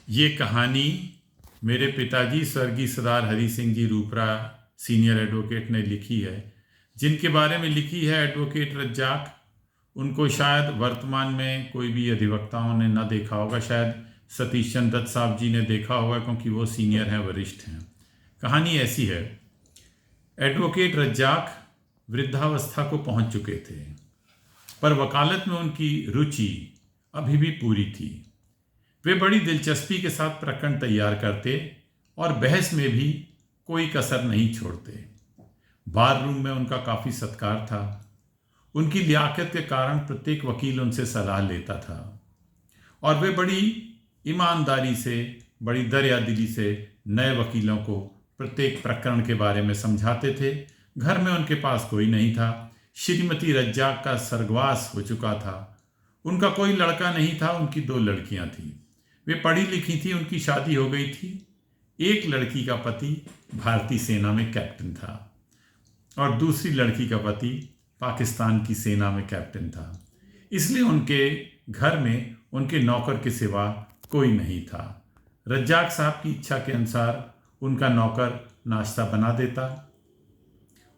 ये कहानी मेरे पिताजी स्वर्गीय सरदार हरि सिंह जी रूपरा सीनियर एडवोकेट ने लिखी है। जिनके बारे में लिखी है एडवोकेट रज्जाक, उनको शायद वर्तमान में कोई भी अधिवक्ताओं ने ना देखा होगा। शायद सतीश चंद्र दत्त साहब जी ने देखा होगा, क्योंकि वो सीनियर हैं, वरिष्ठ हैं। कहानी ऐसी है। एडवोकेट रज्जाक वृद्धावस्था को पहुंच चुके थे, पर वकालत में उनकी रुचि अभी भी पूरी थी। वे बड़ी दिलचस्पी के साथ प्रकरण तैयार करते और बहस में भी कोई कसर नहीं छोड़ते। बार रूम में उनका काफ़ी सत्कार था। उनकी लियाकत के कारण प्रत्येक वकील उनसे सलाह लेता था और वे बड़ी ईमानदारी से, बड़ी दरियादिली से नए वकीलों को प्रत्येक प्रकरण के बारे में समझाते थे। घर में उनके पास कोई नहीं था। श्रीमती रज्जाक का स्वर्गवास हो चुका था। उनका कोई लड़का नहीं था, उनकी 2 लड़कियां थीं। वे पढ़ी लिखी थी, उनकी शादी हो गई थी। एक लड़की का पति भारतीय सेना में कैप्टन था और दूसरी लड़की का पति पाकिस्तान की सेना में कैप्टन था। इसलिए उनके घर में उनके नौकर के सिवा कोई नहीं था। रज्जाक साहब की इच्छा के अनुसार उनका नौकर नाश्ता बना देता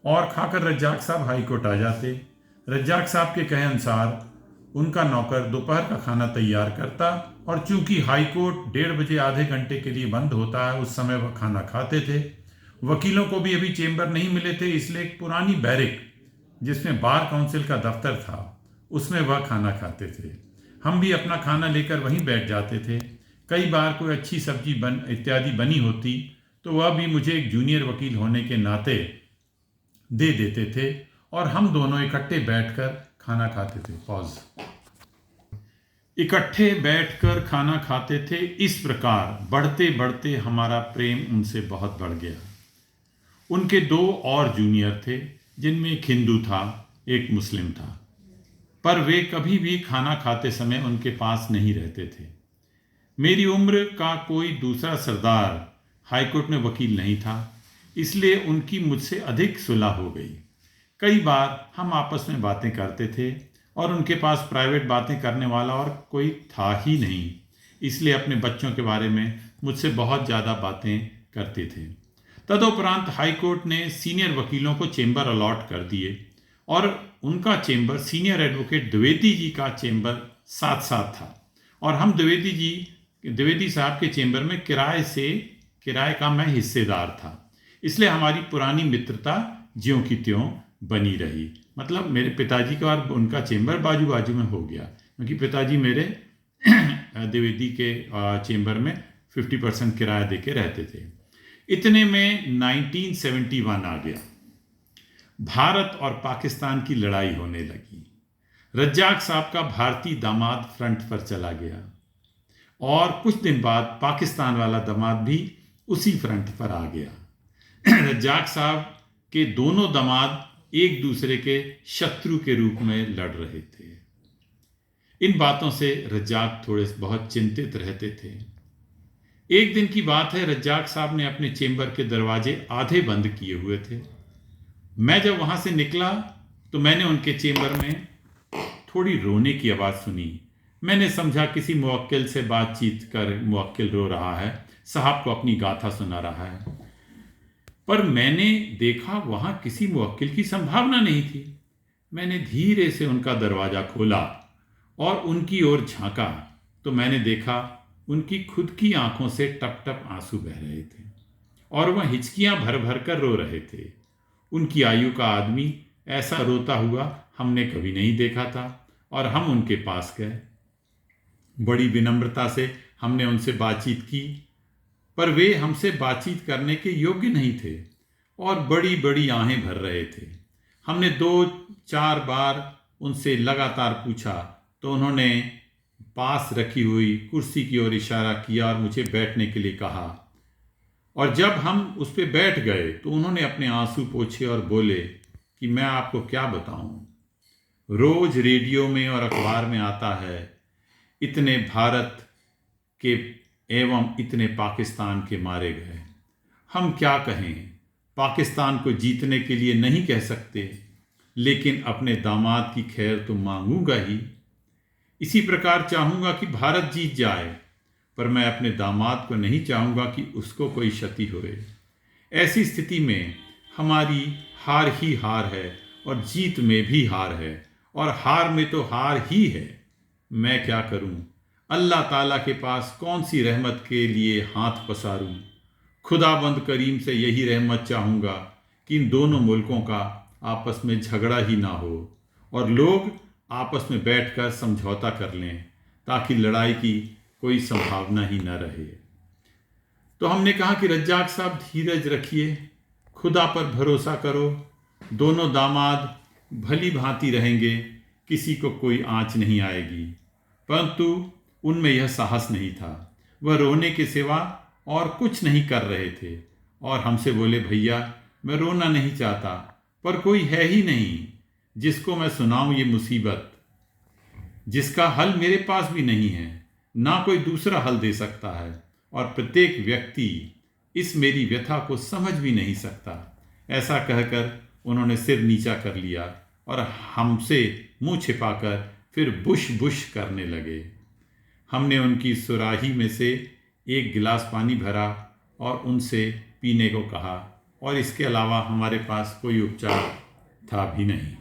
और खाकर रज्जाक साहब हाई कोर्ट आ जाते। रज्जाक साहब के कहे अनुसार उनका नौकर दोपहर का खाना तैयार करता और चूंकि हाई कोर्ट 1:30 बजे आधे घंटे के लिए बंद होता है, उस समय वह खाना खाते थे। वकीलों को भी अभी चेंबर नहीं मिले थे, इसलिए एक पुरानी बैरिक जिसमें बार काउंसिल का दफ्तर था, उसमें वह खाना खाते थे। हम भी अपना खाना लेकर वहीं बैठ जाते थे। कई बार कोई अच्छी सब्जी इत्यादि बनी होती तो वह भी मुझे एक जूनियर वकील होने के नाते दे देते थे और हम दोनों इकट्ठे बैठकर खाना खाते थे। इकट्ठे बैठकर खाना खाते थे। इस प्रकार बढ़ते बढ़ते हमारा प्रेम उनसे बहुत बढ़ गया। उनके 2 और जूनियर थे, जिनमें एक हिंदू था, एक मुस्लिम था, पर वे कभी भी खाना खाते समय उनके पास नहीं रहते थे। मेरी उम्र का कोई दूसरा सरदार हाईकोर्ट में वकील नहीं था, इसलिए उनकी मुझसे अधिक सुलह हो गई। कई बार हम आपस में बातें करते थे और उनके पास प्राइवेट बातें करने वाला और कोई था ही नहीं, इसलिए अपने बच्चों के बारे में मुझसे बहुत ज़्यादा बातें करते थे। तदुपरांत हाई कोर्ट ने सीनियर वकीलों को चेंबर अलॉट कर दिए और उनका chamber senior advocate Dwivedi ji का चेंबर साथ साथ था और हम द्विवेदी साहब के चेंबर में किराए का मैं हिस्सेदार था। इसलिए हमारी पुरानी मित्रता ज्यों की त्यों बनी रही। मतलब मेरे पिताजी का और उनका चेंबर बाजू बाजू में हो गया, क्योंकि पिताजी मेरे द्विवेदी के चेंबर में 50% किराया देके रहते थे। इतने में 1971 आ गया। भारत और पाकिस्तान की लड़ाई होने लगी। रज्जाक साहब का भारतीय दामाद फ्रंट पर चला गया और कुछ दिन बाद पाकिस्तान वाला दामाद भी उसी फ्रंट पर आ गया। रज्जाक साहब के दोनों दामाद एक दूसरे के शत्रु के रूप में लड़ रहे थे। इन बातों से रज्जाक थोड़े बहुत चिंतित रहते थे। एक दिन की बात है, रज्जाक साहब ने अपने चेंबर के दरवाजे आधे बंद किए हुए थे। मैं जब वहां से निकला तो मैंने उनके चेंबर में थोड़ी रोने की आवाज़ सुनी। मैंने समझा किसी मुवक्किल से बातचीत कर मुवक्किल रो रहा है, साहब को अपनी गाथा सुना रहा है। पर मैंने देखा वहां किसी मुवक्किल की संभावना नहीं थी। मैंने धीरे से उनका दरवाज़ा खोला और उनकी ओर झांका तो मैंने देखा उनकी खुद की आंखों से टप टप आंसू बह रहे थे और वह हिचकियां भर भर कर रो रहे थे। उनकी आयु का आदमी ऐसा रोता हुआ हमने कभी नहीं देखा था और हम उनके पास गए। बड़ी विनम्रता से हमने उनसे बातचीत की, पर वे हमसे बातचीत करने के योग्य नहीं थे और बड़ी बड़ी आहें भर रहे थे। हमने 2-4 बार उनसे लगातार पूछा तो उन्होंने पास रखी हुई कुर्सी की ओर इशारा किया और मुझे बैठने के लिए कहा। और जब हम उस पर बैठ गए तो उन्होंने अपने आंसू पोंछे और बोले कि मैं आपको क्या बताऊं, रोज रेडियो में और अखबार में आता है इतने भारत के एवं इतने पाकिस्तान के मारे गए। हम क्या कहें, पाकिस्तान को जीतने के लिए नहीं कह सकते, लेकिन अपने दामाद की खैर तो मांगूंगा ही। इसी प्रकार चाहूंगा कि भारत जीत जाए, पर मैं अपने दामाद को नहीं चाहूँगा कि उसको कोई क्षति होए। ऐसी स्थिति में हमारी हार ही हार है और जीत में भी हार है, और हार में तो हार ही है। मैं क्या करूं? अल्लाह ताला के पास कौन सी रहमत के लिए हाथ पसारूं? खुदाबंद करीम से यही रहमत चाहूँगा कि इन दोनों मुल्कों का आपस में झगड़ा ही ना हो और लोग आपस में बैठकर समझौता कर लें, ताकि लड़ाई की कोई संभावना ही न रहे। तो हमने कहा कि रज्जाक साहब धीरज रखिए, खुदा पर भरोसा करो, दोनों दामाद भली भांति रहेंगे, किसी को कोई आंच नहीं आएगी। परंतु उनमें यह साहस नहीं था, वह रोने के सिवा और कुछ नहीं कर रहे थे और हमसे बोले, भैया मैं रोना नहीं चाहता, पर कोई है ही नहीं जिसको मैं सुनाऊं ये मुसीबत, जिसका हल मेरे पास भी नहीं है, ना कोई दूसरा हल दे सकता है, और प्रत्येक व्यक्ति इस मेरी व्यथा को समझ भी नहीं सकता। ऐसा कहकर उन्होंने सिर नीचा कर लिया और हमसे मुंह छिपाकर फिर बुश बुश करने लगे। हमने उनकी सुराही में से एक गिलास पानी भरा और उनसे पीने को कहा, और इसके अलावा हमारे पास कोई उपचार था भी नहीं।